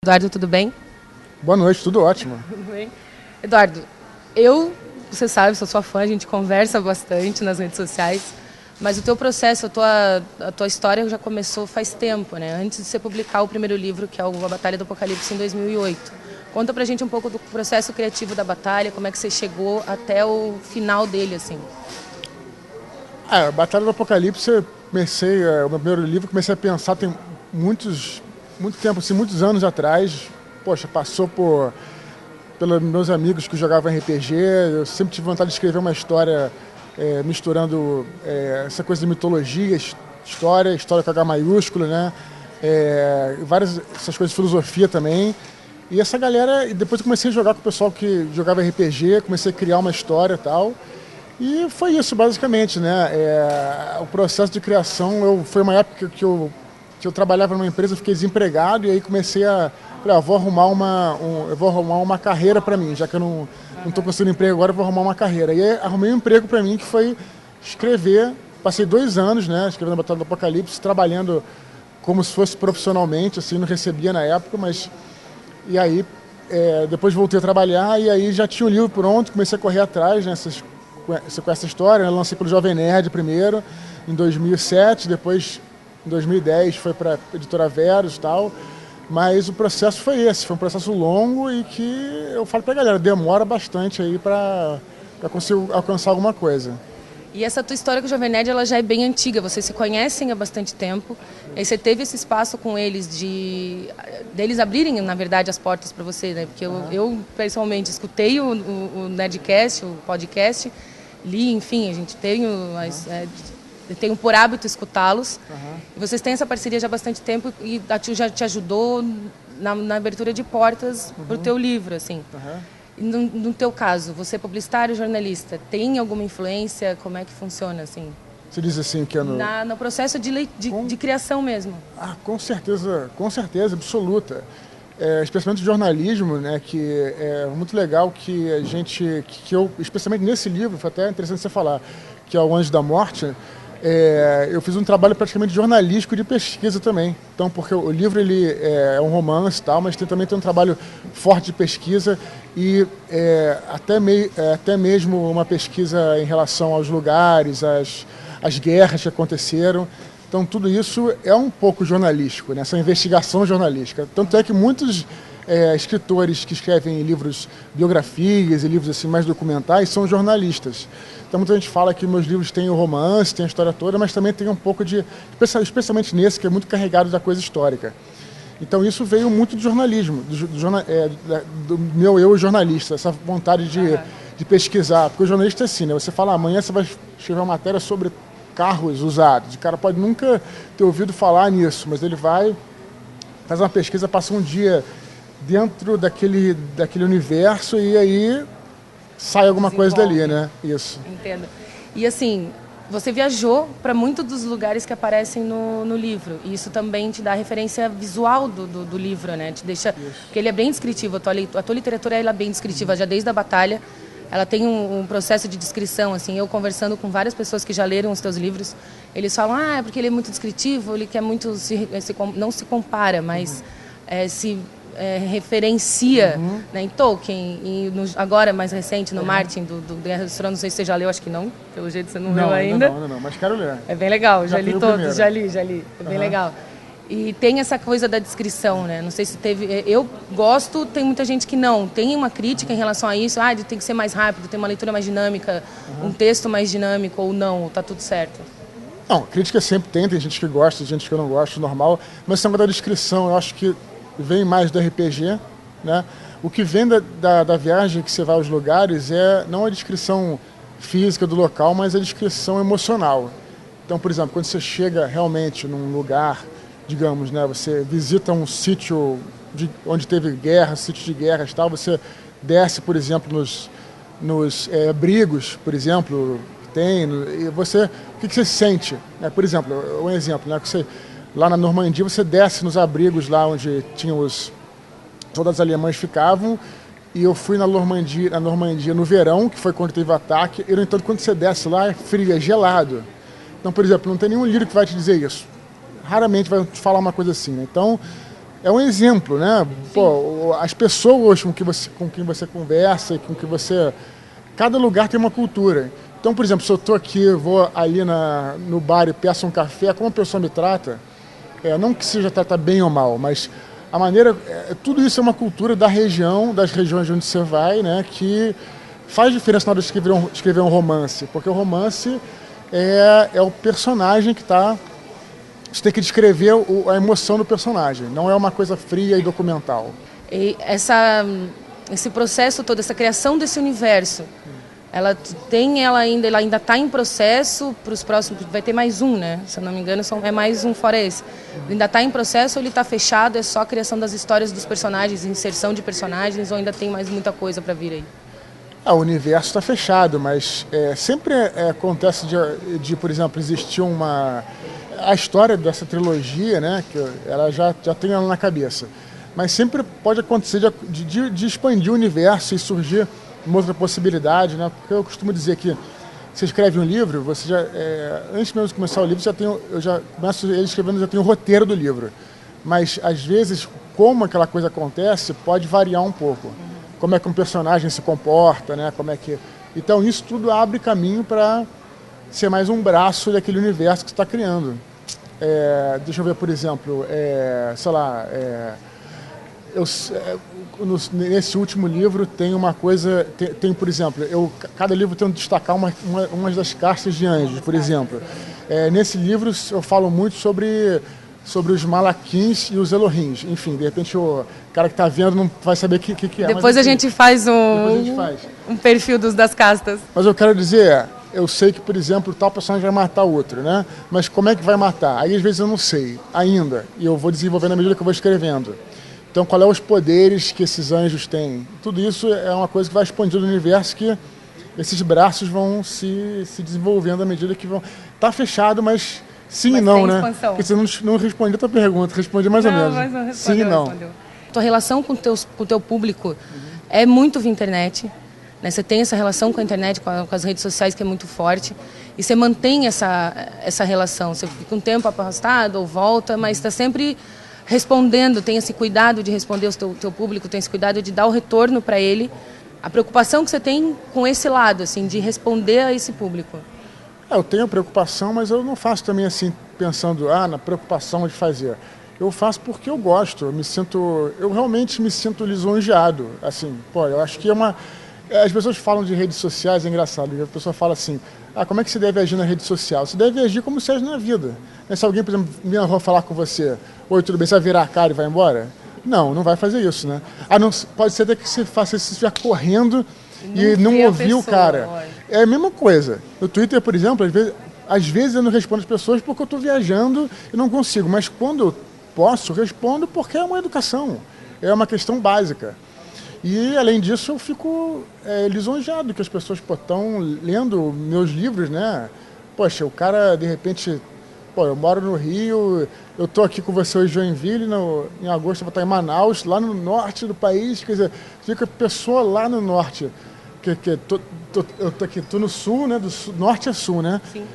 Eduardo, tudo bem? Boa noite, tudo ótimo. Tudo bem. Eduardo, você sabe, sou sua fã, a gente conversa bastante nas redes sociais, mas o teu processo, a tua história já começou faz tempo, né? Antes de você publicar o primeiro livro, que é A Batalha do Apocalipse, em 2008. Conta pra gente um pouco do processo criativo da batalha, como é que você chegou até o final dele, assim. A Batalha do Apocalipse, eu comecei, o meu primeiro livro, comecei a pensar tem muito tempo, assim, muitos anos atrás. Poxa, passou pelos meus amigos que jogavam RPG, eu sempre tive vontade de escrever uma história misturando essa coisa de mitologia, história com H maiúsculo, né? Várias essas coisas de filosofia também. E essa galera, e depois eu comecei a jogar com o pessoal que jogava RPG, comecei a criar uma história e tal. E foi isso, basicamente, né? O processo de criação, foi uma época que eu trabalhava numa empresa, fiquei desempregado, e aí comecei falei, vou arrumar uma carreira para mim, já que eu não estou conseguindo emprego agora, eu vou arrumar uma carreira. E aí arrumei um emprego para mim que foi escrever. Passei 2 anos, né, escrevendo a Batalha do Apocalipse, trabalhando como se fosse profissionalmente, assim, não recebia na época, mas... E aí, depois voltei a trabalhar, e aí já tinha o livro pronto, comecei a correr atrás, né, com essa história, né, lancei pelo Jovem Nerd primeiro, em 2007, depois... Em 2010 foi para a editora Verus e tal, mas o processo foi esse, foi um processo longo e que eu falo para a galera, demora bastante aí para conseguir alcançar alguma coisa. E essa tua história com o Jovem Nerd, ela já é bem antiga, vocês se conhecem há bastante tempo, e aí você teve esse espaço com eles deles abrirem, na verdade, as portas para você, né? Porque eu pessoalmente escutei o Nerdcast, o podcast, li, enfim, a gente tem eu tenho por hábito escutá-los. E vocês têm essa parceria já há bastante tempo e já te ajudou na abertura de portas para o teu livro, assim. E no teu caso, você é publicitário, jornalista, tem alguma influência? Como é que funciona, assim? Você diz assim que é no processo de criação mesmo. Com certeza, absoluta. Especialmente o jornalismo, né, que é muito legal que a gente, que eu, especialmente nesse livro, foi até interessante você falar, que é o Anjo da Morte. Eu fiz um trabalho praticamente jornalístico de pesquisa também. Então, porque o livro ele é um romance e tal, mas também tem um trabalho forte de pesquisa e até mesmo uma pesquisa em relação aos lugares, às guerras que aconteceram. Então, tudo isso é um pouco jornalístico, né? Essa investigação jornalística. Tanto é que muitos escritores que escrevem livros, biografias e livros assim mais documentais são jornalistas. Então muita gente fala que meus livros têm o romance, tem a história toda, mas também tem um pouco especialmente nesse, que é muito carregado da coisa histórica. Então isso veio muito do jornalismo, do meu eu jornalista, essa vontade de pesquisar. Porque o jornalista é assim, né? Você fala, amanhã você vai escrever uma matéria sobre carros usados. O cara pode nunca ter ouvido falar nisso, mas ele vai, faz uma pesquisa, passa um dia dentro daquele universo e aí sai alguma coisa dali, né? Isso. Entendo. E assim, você viajou para muitos dos lugares que aparecem no livro. E isso também te dá referência visual do livro, né? Te deixa... Porque ele é bem descritivo. A tua literatura ela é bem descritiva, já desde a Batalha. Ela tem um processo de descrição, assim. Eu conversando com várias pessoas que já leram os teus livros, eles falam, é porque ele é muito descritivo, ele quer muito... não se compara, mas se... referencia, né, em Tolkien e agora mais recente no Martin do Guerra dos Tronos, não sei se você já leu, acho que não, pelo jeito você não leu ainda. Não, mas quero ler. É bem legal, já li todos, já li, é bem legal. E tem essa coisa da descrição, né? Não sei se teve, eu gosto, tem muita gente que não, tem uma crítica em relação a isso, tem que ser mais rápido, tem uma leitura mais dinâmica, um texto mais dinâmico ou não, tá tudo certo. Não, crítica sempre tem gente que gosta, gente que não gosta, normal, mas essa coisa da descrição, eu acho que vem mais do RPG, né? O que vem da viagem que você vai aos lugares não a descrição física do local, mas a descrição emocional. Então, por exemplo, quando você chega realmente num lugar, digamos, né, você visita um sítio onde teve guerra, sítio de guerras e tal, você desce, por exemplo, nos abrigos, por exemplo, que tem, e você, o que você sente? Por exemplo, um exemplo, né, que você... Lá na Normandia, você desce nos abrigos lá onde tinham os soldados alemães ficavam, e eu fui na Normandia no verão, que foi quando teve o ataque, e no entanto, quando você desce lá, é frio, é gelado. Então, por exemplo, não tem nenhum livro que vai te dizer isso. Raramente vai te falar uma coisa assim, né? Então, é um exemplo, né? Pô, as pessoas com quem você conversa, com que você... Cada lugar tem uma cultura. Então, por exemplo, se eu estou aqui, vou ali no bar e peço um café, como a pessoa me trata, não que seja tratar bem ou mal, mas a maneira... tudo isso é uma cultura da região, das regiões onde você vai, né? Que faz diferença na hora de escrever um romance, porque o romance é o personagem que está... Você tem que descrever a emoção do personagem, não é uma coisa fria e documental. E esse processo todo, essa criação desse universo, ela ainda está em processo para os próximos, vai ter mais um, né? Se eu não me engano, é mais um fora esse. Ainda está em processo ou ele está fechado, é só a criação das histórias dos personagens, inserção de personagens, ou ainda tem mais muita coisa para vir aí? O universo está fechado, mas sempre acontece de, por exemplo, existir a história dessa trilogia, né, que ela já tem ela na cabeça. Mas sempre pode acontecer de expandir o universo e surgir uma outra possibilidade, né? Porque eu costumo dizer que você escreve um livro, você já antes mesmo de começar o livro, eu já começo ele escrevendo, já tenho o roteiro do livro. Mas às vezes, como aquela coisa acontece, pode variar um pouco. Como é que um personagem se comporta, né? Então isso tudo abre caminho para ser mais um braço daquele universo que você está criando. Deixa eu ver, por exemplo, nesse último livro tem uma coisa, por exemplo, cada livro tem que destacar uma das castas de anjos, por exemplo. Nesse livro eu falo muito sobre os Malaquins e os Elohims. Enfim, de repente o cara que está vendo não vai saber o que é. Depois a gente faz um perfil das castas. Mas eu quero dizer, eu sei que, por exemplo, tal personagem vai matar outro, né? Mas como é que vai matar? Aí às vezes eu não sei ainda, e eu vou desenvolvendo à medida que eu vou escrevendo. Então, qual é os poderes que esses anjos têm? Tudo isso é uma coisa que vai expandindo no universo, que esses braços vão se desenvolvendo à medida que vão... Tá fechado, mas sim e não, né? Porque você não respondeu a tua pergunta, respondi mais ou menos. Mas não sim e não. Tua relação com o teu público é muito via internet, né? Você tem essa relação com a internet, com as redes sociais, que é muito forte, e você mantém essa relação. Você fica um tempo afastado ou volta, mas está sempre respondendo, tem esse cuidado de responder ao teu público, tem esse cuidado de dar o retorno para ele. A preocupação que você tem com esse lado, assim, de responder a esse público. Eu tenho preocupação, mas eu não faço também assim, pensando na preocupação de fazer. Eu faço porque eu gosto, eu realmente me sinto lisonjeado. Assim, eu acho que as pessoas falam de redes sociais, é engraçado, a pessoa fala assim, como é que você deve agir na rede social? Você deve agir como você age na vida. Se alguém, por exemplo, vir na rua falar com você, oi, tudo bem, você vai virar a cara e vai embora? Não vai fazer isso, né? Pode ser até que você faça isso, você estiver correndo e não ouvir o cara. É a mesma coisa. No Twitter, por exemplo, às vezes eu não respondo as pessoas porque eu estou viajando e não consigo, mas quando eu posso, respondo porque é uma educação, é uma questão básica. E, além disso, eu fico lisonjeado que as pessoas estão lendo meus livros, né? Poxa, o cara, de repente... eu moro no Rio, eu estou aqui com você hoje em Joinville, em agosto eu vou estar em Manaus, lá no norte do país, quer dizer, fica a pessoa lá no norte, eu estou aqui, estou no sul, né? Do norte a sul, né? Sim.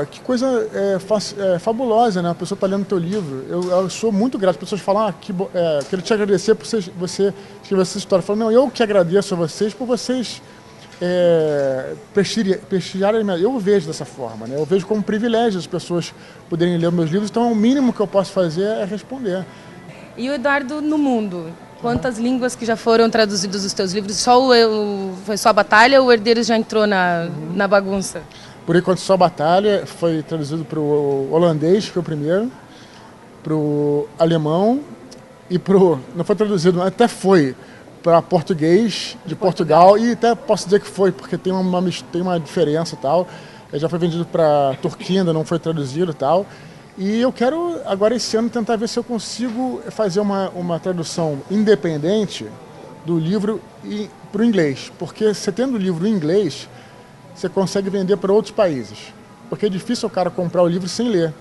Que coisa fabulosa, né? A pessoa está lendo teu livro. Eu sou muito grato. As pessoas falam, quero te agradecer por você escrever essa história. Eu falo, não, eu que agradeço a vocês por vocês prestigiarem. Eu vejo dessa forma, né? Eu vejo como privilégio as pessoas poderem ler meus livros, então o mínimo que eu posso fazer é responder. E o Eduardo no mundo? Quantas línguas que já foram traduzidos os teus livros? Foi só a Batalha ou o Herdeiros já entrou na bagunça? Por enquanto, só a Batalha foi traduzido para o holandês, que foi o primeiro, para o alemão e não foi traduzido, até foi para português de Portugal, e até posso dizer que foi, porque tem uma diferença e tal. Já foi vendido para Turquia, ainda não foi traduzido e tal. E eu quero, agora esse ano, tentar ver se eu consigo fazer uma tradução independente do livro para o inglês. Porque você tendo o livro em inglês, você consegue vender para outros países. Porque é difícil o cara comprar o livro sem ler.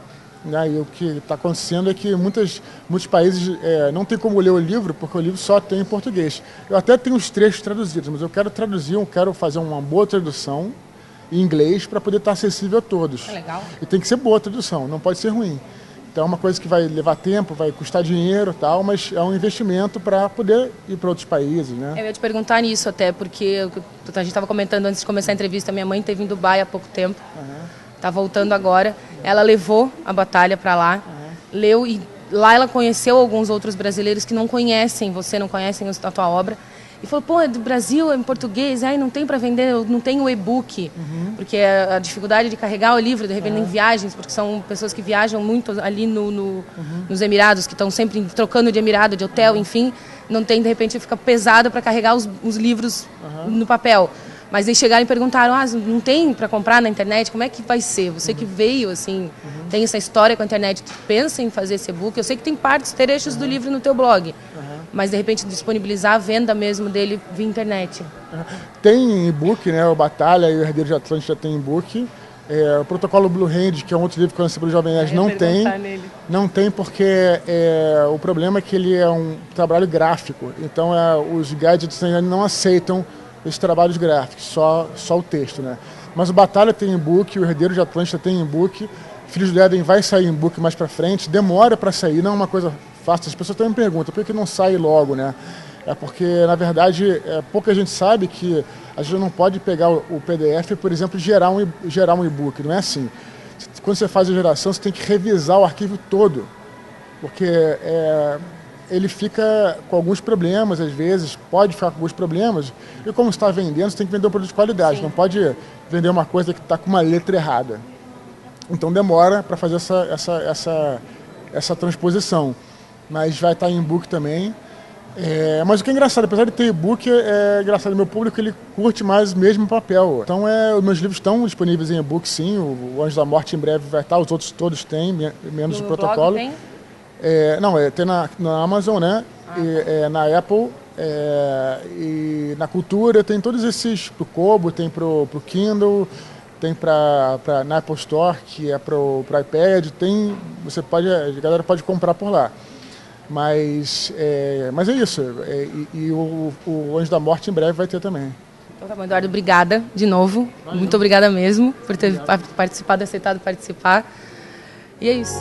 Né? E o que está acontecendo é que muitos países não tem como ler o livro, porque o livro só tem em português. Eu até tenho os trechos traduzidos, mas eu quero fazer uma boa tradução em inglês para poder estar acessível a todos. É legal. E tem que ser boa a tradução, não pode ser ruim. Então é uma coisa que vai levar tempo, vai custar dinheiro e tal, mas é um investimento para poder ir para outros países, né? Eu ia te perguntar nisso até, porque a gente estava comentando antes de começar a entrevista, minha mãe esteve em Dubai há pouco tempo, está voltando agora. Ela levou a batalha para lá, leu e lá ela conheceu alguns outros brasileiros que não conhecem, você não conhecem a tua obra. E falou, pô, é do Brasil, é em português, aí não tem para vender, não tem o e-book, porque a dificuldade de carregar o livro, de revender em viagens, porque são pessoas que viajam muito ali nos Emirados, que estão sempre trocando de Emirado, de hotel, enfim, não tem, de repente fica pesado para carregar os livros no papel. Mas eles chegaram e perguntaram, não tem para comprar na internet, como é que vai ser? Você que veio, assim, tem essa história com a internet, tu pensa em fazer esse e-book? Eu sei que tem partes, trechos do livro no teu blog, mas de repente disponibilizar a venda mesmo dele via internet. Tem e-book, né? O Batalha e o Herdeiro de Atlântida tem e-book. O Protocolo Blue Hand, que é um outro livro que eu lancei pelo Jovem Nerd, não tem. Não tem porque o problema é que ele é um trabalho gráfico. Então os gadgets não aceitam esses trabalhos gráficos, só o texto, né? Mas o Batalha tem e-book, o Herdeiro de Atlântida tem e-book, Filhos do Éden vai sair e-book mais pra frente, demora para sair, não é uma coisa fácil. As pessoas também me perguntam, por que não sai logo, né? É porque, na verdade, pouca gente sabe que a gente não pode pegar o PDF e, por exemplo, gerar um e-book, não é assim. Quando você faz a geração, você tem que revisar o arquivo todo, porque ele fica com alguns problemas, às vezes, pode ficar com alguns problemas, e como você está vendendo, você tem que vender um produto de qualidade, não pode vender uma coisa que está com uma letra errada. Então demora para fazer essa transposição, mas vai estar em e-book também. Mas o que é engraçado, apesar de ter e-book, é engraçado, meu público ele curte mais mesmo papel. Então os meus livros estão disponíveis em e-book, sim, o Anjo da Morte em breve vai estar, os outros todos têm, menos o Protocolo. Tem? Tem na Amazon, né? Na Apple, e na Cultura, tem todos esses pro Kobo, tem pro Kindle, tem na Apple Store, que é pro iPad, a galera pode comprar por lá. Mas é isso, e o Anjo da Morte em breve vai ter também. Então tá bom, Eduardo, obrigada de novo, muito obrigada mesmo por ter participado, aceitado participar, e é isso.